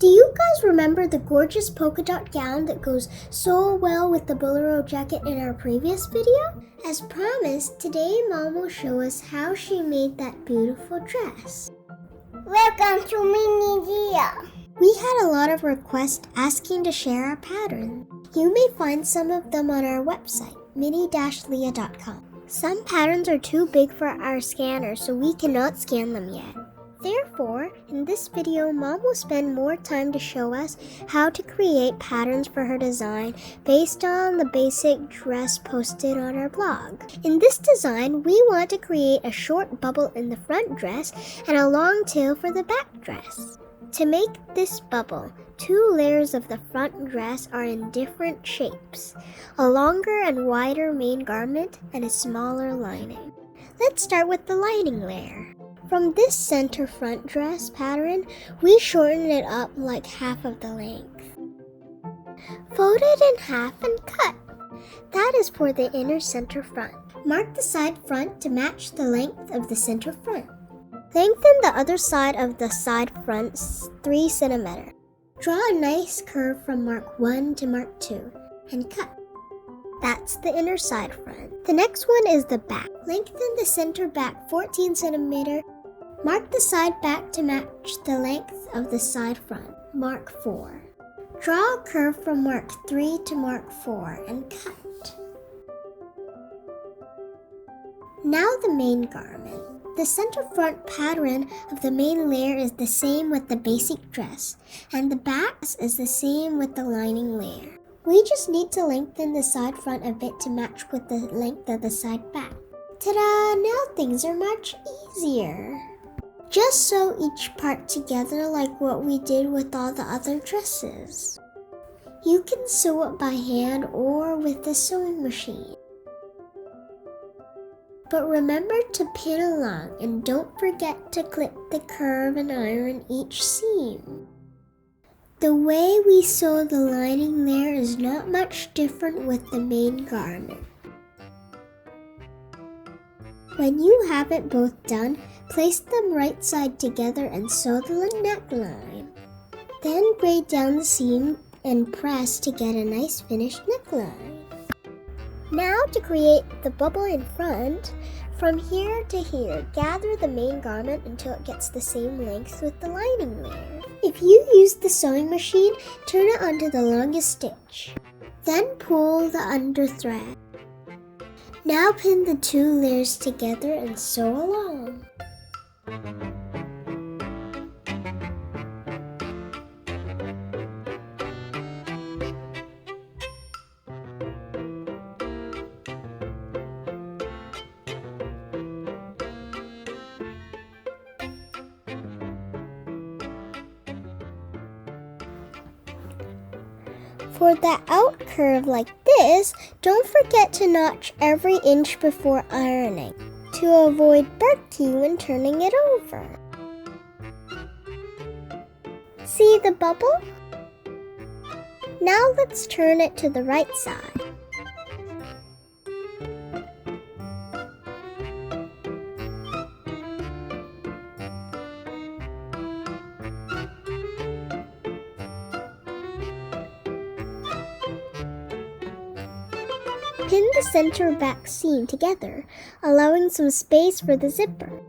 Do you guys remember the gorgeous polka dot gown that goes so well with the bolero jacket in our previous video? As promised, today Mom will show us how she made that beautiful dress. Welcome to MiniLya. We had a lot of requests asking to share our pattern. You may find some of them on our website, mini-lya.com. Some patterns are too big for our scanner, so we cannot scan them yet. Therefore, in this video, Mom will spend more time to show us how to create patterns for her design based on the basic dress posted on our blog. In this design, we want to create a short bubble in the front dress and a long tail for the back dress. To make this bubble, 2 layers of the front dress are in different shapes, a longer and wider main garment and a smaller lining. Let's start with the lining layer. From this center front dress pattern, we shorten it up like half of the length. Fold it in half and cut. That is for the inner center front. Mark the side front to match the length of the center front. Lengthen the other side of the side front 3 cm. Draw a nice curve from mark 1 to mark 2 and cut. That's the inner side front. The next one is the back. Lengthen the center back 14 cm. Mark the side back to match the length of the side front, mark 4. Draw a curve from mark 3 to mark 4 and cut. Now the main garment. The center front pattern of the main layer is the same with the basic dress, and the back is the same with the lining layer. We just need to lengthen the side front a bit to match with the length of the side back. Ta-da! Now things are much easier. Just sew each part together like what we did with all the other dresses. You can sew it by hand or with the sewing machine. But remember to pin along and don't forget to clip the curve and iron each seam. The way we sew the lining layer is not much different with the main garment. When you have it both done, place them right side together and sew the neckline. Then braid down the seam and press to get a nice finished neckline. Now to create the bubble in front, from here to here, gather the main garment until it gets the same length with the lining layer. If you use the sewing machine, turn it onto the longest stitch. Then pull the under thread. Now pin the 2 layers together and sew along. For the out curve like this, don't forget to notch every inch before ironing to avoid burking when turning it over. See the bubble? Now let's turn it to the right side. Pin the center back seam together, allowing some space for the zipper.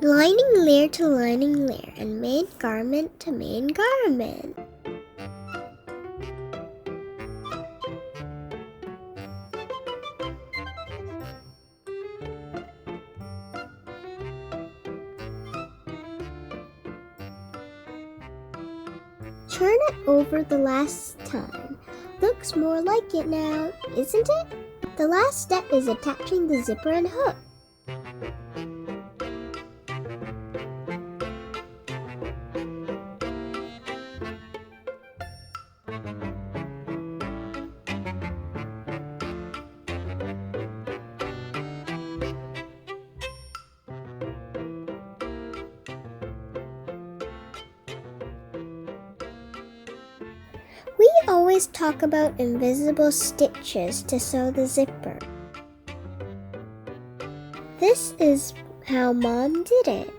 Lining layer to lining layer and main garment to main garment. Turn it over the last time. Looks more like it now, isn't it? The last step is attaching the zipper and hook. We always talk about invisible stitches to sew the zipper. This is how Mom did it.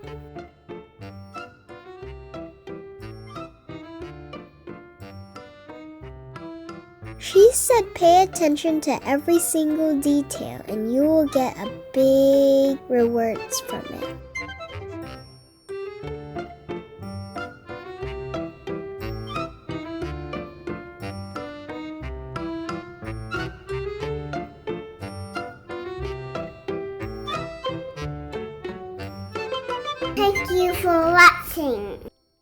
She said pay attention to every single detail and you will get a big rewards from it. Thank you for watching.